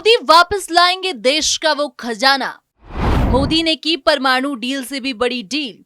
मोदी वापस लाएंगे देश का वो खजाना। मोदी ने की परमाणु डील से भी बड़ी डील।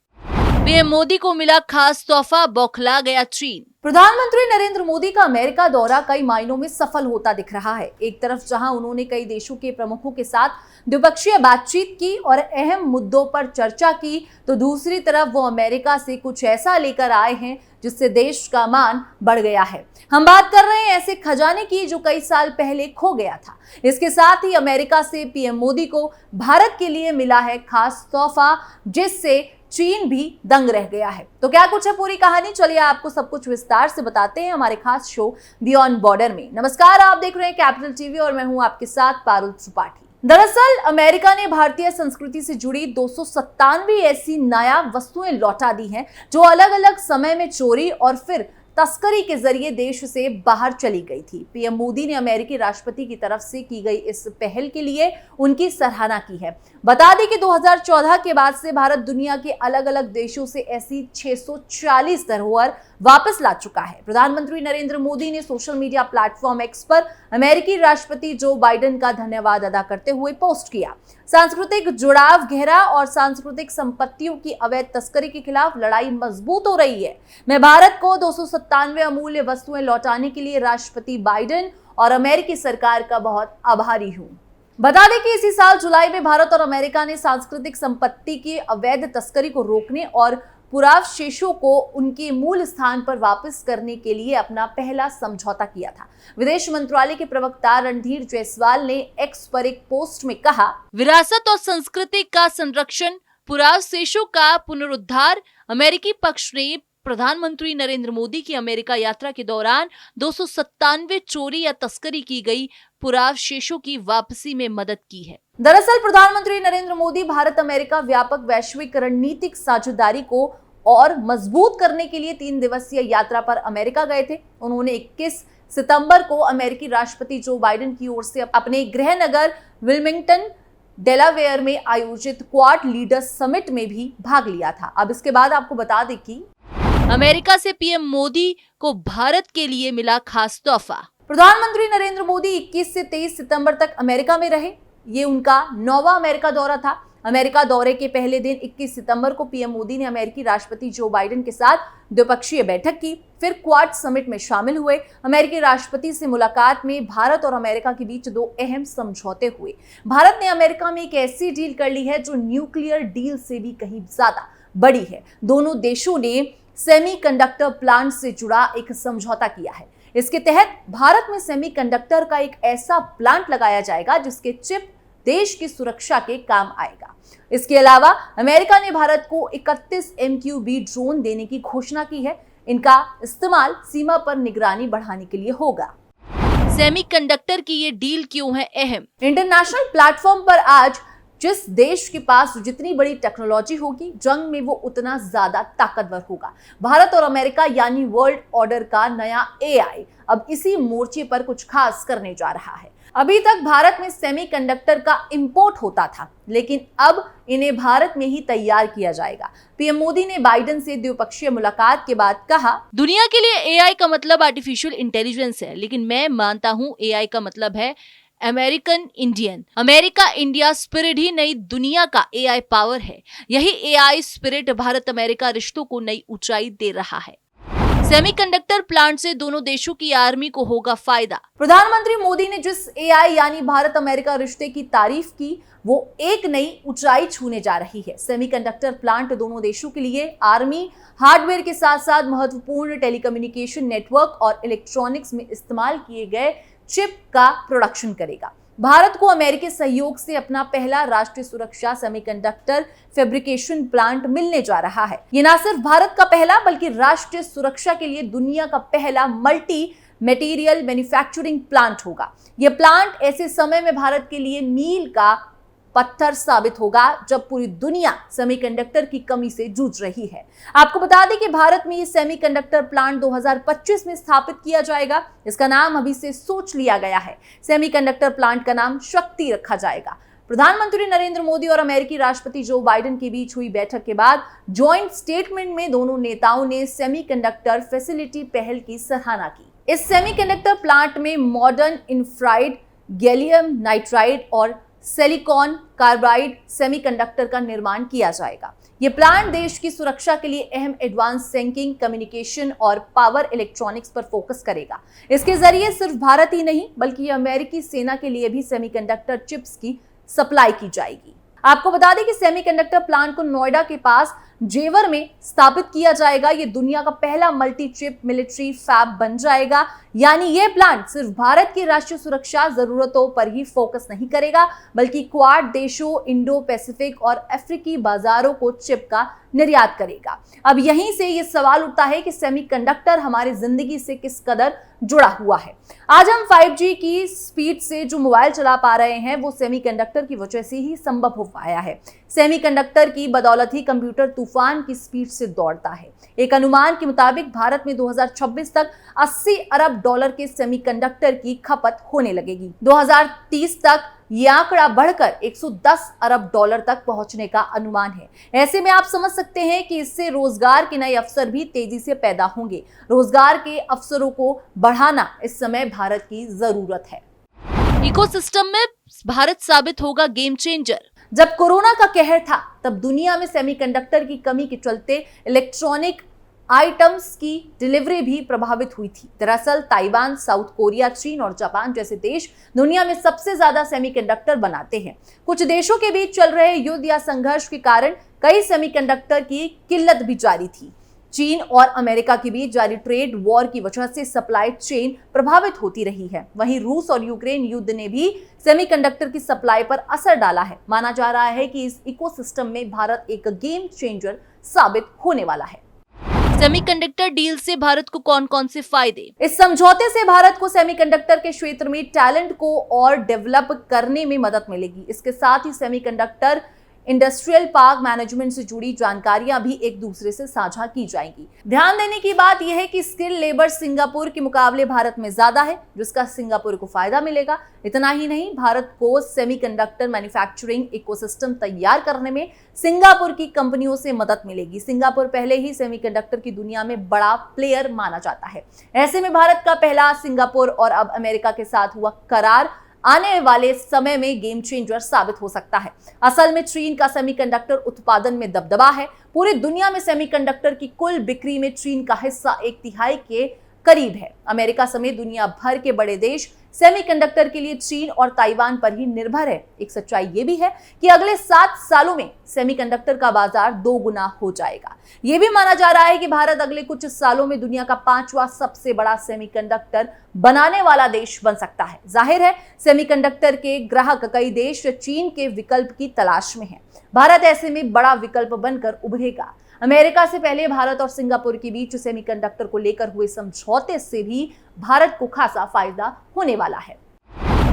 पीएम मोदी को मिला खास तोहफा, बौखला गया चीन। प्रधानमंत्री नरेंद्र मोदी का अमेरिका दौरा कई मायनों में सफल होता दिख रहा है। एक तरफ जहां उन्होंने कई देशों के प्रमुखों के साथ द्विपक्षीय बातचीत की और अहम मुद्दों पर चर्चा की, तो दूसरी तरफ वो अमेरिका से कुछ ऐसा लेकर आए हैं जिससे देश का मान बढ़ गया है। हम बात कर रहे हैं ऐसे खजाने की जो कई साल पहले खो गया था। इसके साथ ही अमेरिका से पीएम मोदी को भारत के लिए मिला है खास तोहफा, जिससे चीन भी दंग रह गया है। तो क्या कुछ है पूरी कहानी, चलिए आपको सब कुछ विस्तार से बताते हैं हमारे खास शो बियॉन्ड बॉर्डर में। नमस्कार, आप देख रहे हैं कैपिटल टीवी और मैं हूं आपके साथ पारुल त्रिपाठी। दरअसल अमेरिका ने भारतीय संस्कृति से जुड़ी 297 ऐसी नायाब वस्तुएं लौटा दी हैं जो अलग अलग समय में चोरी और फिर तस्करी के जरिए देश से बाहर चली गई थी। पीएम मोदी ने अमेरिकी राष्ट्रपति की तरफ से की गई इस पहल के लिए उनकी सराहना की है। बता दें कि 2014 के बाद से भारत दुनिया के अलग अलग देशों से ऐसी 640 धरोहर वापस ला चुका है। प्रधानमंत्री नरेंद्र मोदी ने सोशल मीडिया प्लेटफॉर्म एक्स पर अमेरिकी राष्ट्रपति जो बाइडेन का धन्यवाद अदा करते हुए पोस्ट किया। सांस्कृतिक जुड़ाव गहरा और सांस्कृतिक संपत्तियों की अवैध तस्करी के खिलाफ लड़ाई मजबूत हो रही है। मैं भारत को 297 अमूल्य वस्तुएं लौटाने के लिए राष्ट्रपति बाइडेन और अमेरिकी सरकार का बहुत आभारी हूं। बता दें कि इसी साल जुलाई में भारत और अमेरिका ने सांस्कृतिक संपत्ति की अवैध तस्करी को रोकने और पुरावशेषों को उनके मूल स्थान पर वापस करने के लिए अपना पहला समझौता किया था। विदेश मंत्रालय के प्रवक्ता रणधीर जायसवाल ने एक्स पर एक पोस्ट में कहा, विरासत और संस्कृति का संरक्षण, पुरावशेषों का पुनरुद्धार। अमेरिकी पक्ष ने प्रधानमंत्री नरेंद्र मोदी की अमेरिका यात्रा के दौरान 297 चोरी या तस्करी की गई पुरावशेषों की वापसी में मदद की है। दरअसल प्रधानमंत्री नरेंद्र मोदी भारत अमेरिका व्यापक वैश्विक रणनीतिक साझेदारी को और मजबूत करने के लिए 3 दिवसीय यात्रा पर अमेरिका गए थे। उन्होंने 21 सितंबर को अमेरिकी राष्ट्रपति जो बाइडेन की ओर से अपने गृह नगर विल्मिंगटन डेलावेयर में आयोजित क्वाड लीडर्स समिट में भी भाग लिया था। अब इसके बाद आपको बता दें कि अमेरिका से पीएम मोदी को भारत के लिए मिला खास तोहफा। प्रधानमंत्री नरेंद्र मोदी 21 से 23 सितंबर तक अमेरिका में रहे। ये उनका 9वां अमेरिका दौरा था। अमेरिका दौरे के पहले दिन 21 सितंबर को पीएम मोदी ने अमेरिकी राष्ट्रपति जो बाइडेन के साथ द्विपक्षीय बैठक की, फिर क्वाड समिट में शामिल हुए। अमेरिकी राष्ट्रपति से मुलाकात में भारत और अमेरिका के बीच 2 अहम समझौते हुए। भारत ने अमेरिका में एक ऐसी डील कर ली है जो न्यूक्लियर डील से भी कहीं ज्यादा बड़ी है। दोनों देशों ने सेमीकंडक्टर प्लांट से जुड़ा एक समझौता किया है। इसके तहत भारत में सेमीकंडक्टर का एक ऐसा प्लांट लगाया जाएगा जिसके चिप देश की सुरक्षा के काम आएगा। इसके अलावा अमेरिका ने भारत को 31 MQB ड्रोन देने की घोषणा की है। इनका इस्तेमाल सीमा पर निगरानी बढ़ाने के लिए होगा। सेमीकंडक्टर की ये डील क्यों है अहम? इंटरनेशनल प्लेटफॉर्म पर आज जिस देश के पास जितनी बड़ी टेक्नोलॉजी होगी, जंग में वो उतना ज्यादा ताकतवर होगा। भारत और अमेरिका यानी वर्ल्ड ऑर्डर का नया AI अब इसी मोर्चे पर कुछ खास करने जा रहा है। अभी तक भारत में सेमीकंडक्टर का इंपोर्ट होता था, लेकिन अब इन्हें भारत में ही तैयार किया जाएगा। पीएम मोदी ने बाइडेन से द्विपक्षीय मुलाकात के बाद कहा, दुनिया के लिए AI का मतलब आर्टिफिशियल इंटेलिजेंस है, लेकिन मैं मानता हूँ AI का मतलब है American Indian. America India spirit ही नई दुनिया का AI पावर है। यही AI स्पिरिट भारत अमेरिका रिश्तों को नई ऊंचाई दे रहा है। सेमीकंडक्टर प्लांट से दोनों देशों की आर्मी को होगा फायदा। प्रधानमंत्री मोदी ने जिस AI यानी भारत अमेरिका रिश्ते की तारीफ की, वो एक नई ऊंचाई छूने जा रही है। सेमीकंडक्टर प्लांट दोनों देशों के लिए आर्मी हार्डवेयर के साथ साथ महत्वपूर्ण टेलीकम्युनिकेशन नेटवर्क और इलेक्ट्रॉनिक्स में इस्तेमाल किए गए चिप का प्रोडक्शन करेगा। भारत को अमेरिकी सहयोग से अपना पहला राष्ट्रीय सुरक्षा सेमीकंडक्टर फैब्रिकेशन प्लांट मिलने जा रहा है। ये न सिर्फ भारत का पहला बल्कि राष्ट्रीय सुरक्षा के लिए दुनिया का पहला मल्टी मटेरियल मैन्युफैक्चरिंग प्लांट होगा। यह प्लांट ऐसे समय में भारत के लिए मील का पत्थर साबित होगा जब पूरी दुनिया सेमीकंडक्टर की कमी से जूझ रही है। आपको बता दें कि भारत में ये सेमीकंडक्टर प्लांट 2025 में स्थापित किया जाएगा। इसका नाम अभी से सोच लिया गया है। सेमीकंडक्टर प्लांट का नाम शक्ति रखा जाएगा। प्रधानमंत्री नरेंद्र मोदी और अमेरिकी राष्ट्रपति जो बाइडेन के बीच हुई बैठक के बाद जॉइंट स्टेटमेंट में दोनों नेताओं ने सेमीकंडक्टर फैसिलिटी पहल की सराहना की। इस सेमीकंडक्टर प्लांट में मॉडर्न इंफ्रारेड गैलियम नाइट्राइड और सिलिकॉन कार्बाइड सेमीकंडक्टर का निर्माण किया जाएगा। ये प्लांट देश की सुरक्षा के लिए अहम एडवांस सेंसिंग, कम्युनिकेशन और पावर इलेक्ट्रॉनिक्स पर फोकस करेगा। इसके जरिए सिर्फ भारत ही नहीं बल्कि अमेरिकी सेना के लिए भी सेमीकंडक्टर चिप्स की सप्लाई की जाएगी। आपको बता दें कि सेमीकंडक्टर प्लांट को नोएडा के पास जेवर में स्थापित किया जाएगा। ये दुनिया का पहला मल्टी चिप मिलिट्री फैब बन जाएगा। यानी ये प्लांट सिर्फ भारत की राष्ट्रीय सुरक्षा जरूरतों पर ही फोकस नहीं करेगा बल्कि क्वाड देशों, इंडो पैसिफिक और अफ्रीकी बाजारों को चिप का निर्यात करेगा। अब यहीं से ये सवाल उठता है कि सेमीकंडक्टर हमारी जिंदगी से किस कदर जुड़ा हुआ है। आज हम 5G की स्पीड से जो मोबाइल चला पा रहे हैं वो सेमीकंडक्टर की वजह से ही संभव हो पाया है। सेमीकंडक्टर की बदौलत ही कंप्यूटर तूफान की स्पीड से दौड़ता है। एक अनुमान के मुताबिक भारत में 2026 तक 80 अरब डॉलर के सेमीकंडक्टर की खपत होने लगेगी। 2030 तक ये आंकड़ा बढ़कर 110 अरब डॉलर तक पहुंचने का अनुमान है। ऐसे में आप समझ सकते हैं कि इससे रोजगार के नए अवसर भी तेजी से पैदा होंगे। रोजगार के अवसरों को बढ़ाना इस समय भारत की जरूरत है। इकोसिस्टम में भारत साबित होगा गेम चेंजर। जब कोरोना का कहर था तब दुनिया में सेमीकंडक्टर की कमी के चलते इलेक्ट्रॉनिक आइटम्स की डिलीवरी भी प्रभावित हुई थी। दरअसल ताइवान, साउथ कोरिया, चीन और जापान जैसे देश दुनिया में सबसे ज्यादा सेमीकंडक्टर बनाते हैं। कुछ देशों के बीच चल रहे युद्ध या संघर्ष के कारण कई सेमीकंडक्टर की किल्लत भी जारी थी। चीन और अमेरिका के बीच जारी ट्रेड वॉर की वजह से सप्लाई चेन प्रभावित होती रही है। वहीं रूस और यूक्रेन युद्ध ने भी सेमीकंडक्टर की सप्लाई पर असर डाला है। माना जा रहा है कि इस इकोसिस्टम में भारत एक गेम चेंजर साबित होने वाला है। सेमीकंडक्टर डील से भारत को कौन कौन से फायदे? इस समझौते से भारत को सेमीकंडक्टर के क्षेत्र में टैलेंट को और डेवलप करने में मदद मिलेगी। इसके साथ ही सेमीकंडक्टर इंडस्ट्रियल पार्क मैनेजमेंट से जुड़ी जानकारियां भी एक दूसरे से साझा की जाएंगी। ध्यान देने की बात यह है कि स्किल लेबर सिंगापुर के मुकाबले भारत में ज्यादा है, जिसका सिंगापुर को फायदा मिलेगा। इतना ही नहीं, भारत को सेमीकंडक्टर मैन्युफैक्चरिंग इकोसिस्टम तैयार करने में सिंगापुर की कंपनियों से मदद मिलेगी। सिंगापुर पहले ही सेमीकंडक्टर की दुनिया में बड़ा प्लेयर माना जाता है। ऐसे में भारत का पहला सिंगापुर और अब अमेरिका के साथ हुआ करार आने वाले समय में गेम चेंजर साबित हो सकता है। असल में चीन का सेमीकंडक्टर उत्पादन में दबदबा है। पूरी दुनिया में सेमीकंडक्टर की कुल बिक्री में चीन का हिस्सा 1/3 के करीब है। अमेरिका समेत दुनिया भर के बड़े देश सेमीकंडक्टर के लिए चीन और ताइवान पर ही निर्भर है। एक सच्चाई ये भी है कि अगले 7 सालों में सेमीकंडक्टर का बाजार 2 गुना हो जाएगा। ये भी माना जा रहा है कि भारत अगले कुछ सालों में दुनिया का 5वां सबसे बड़ा सेमीकंडक्टर बनाने वाला देश बन सकता है। जाहिर है, सेमीकंडक्टर के ग्राहक कई देश चीन के विकल्प की तलाश में हैं। भारत ऐसे में बड़ा विकल्प बनकर उभरेगा। अमेरिका से पहले भारत और सिंगापुर के बीच सेमीकंडक्टर को लेकर हुए समझौते से भी भारत को खासा फायदा होने वाला है।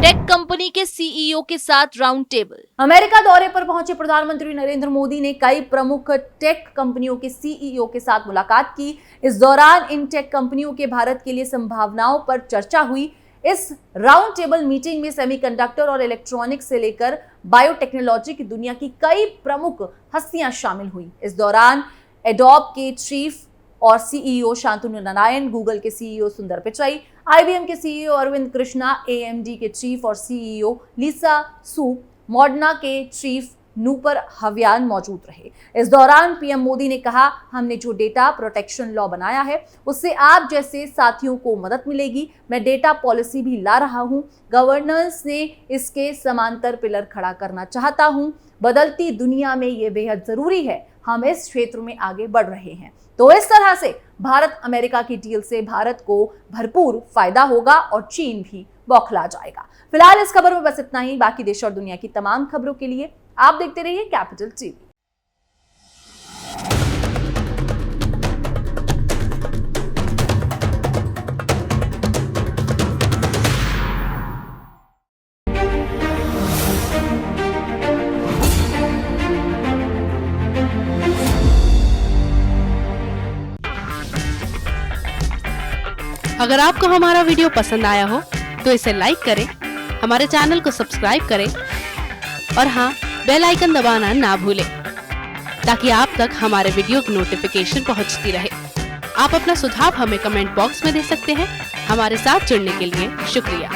टेक कंपनी के सीईओ के साथ राउंड टेबल। अमेरिका दौरे पर पहुंचे प्रधानमंत्री नरेंद्र मोदी ने कई प्रमुख टेक कंपनियों के सीईओ के साथ मुलाकात की। इस दौरान इन टेक कंपनियों के भारत के लिए संभावनाओं पर चर्चा हुई। इस राउंड टेबल मीटिंग में सेमीकंडक्टर और इलेक्ट्रॉनिक्स से लेकर बायोटेक्नोलॉजी की दुनिया की कई प्रमुख हस्तियां शामिल हुई। इस दौरान एडोब के चीफ और सीईओ शांतनु नारायण, गूगल के सीईओ सुंदर पिचाई, IBM के सीईओ अरविंद कृष्णा, AMD के चीफ और सीईओ लीसा सू, मॉडर्ना के चीफ नूपुर हव्यान मौजूद रहे। इस दौरान पीएम मोदी ने कहा, हमने जो डेटा प्रोटेक्शन लॉ बनाया है उससे आप जैसे साथियों को मदद मिलेगी। मैं डेटा पॉलिसी भी ला रहा हूं। गवर्नेंस ने इसके समांतर पिलर खड़ा करना चाहता हूं। बदलती दुनिया में ये बेहद जरूरी है। हम इस क्षेत्र में आगे बढ़ रहे हैं। तो इस तरह से भारत अमेरिका की डील से भारत को भरपूर फायदा होगा और चीन भी बौखला जाएगा। फिलहाल इस खबर में बस इतना ही। बाकी देश और दुनिया की तमाम खबरों के लिए आप देखते रहिए कैपिटल टीवी। अगर आपको हमारा वीडियो पसंद आया हो तो इसे लाइक करें, हमारे चैनल को सब्सक्राइब करें और हाँ, बेल आइकन दबाना ना भूलें ताकि आप तक हमारे वीडियो की नोटिफिकेशन पहुंचती रहे। आप अपना सुझाव हमें कमेंट बॉक्स में दे सकते हैं। हमारे साथ जुड़ने के लिए शुक्रिया।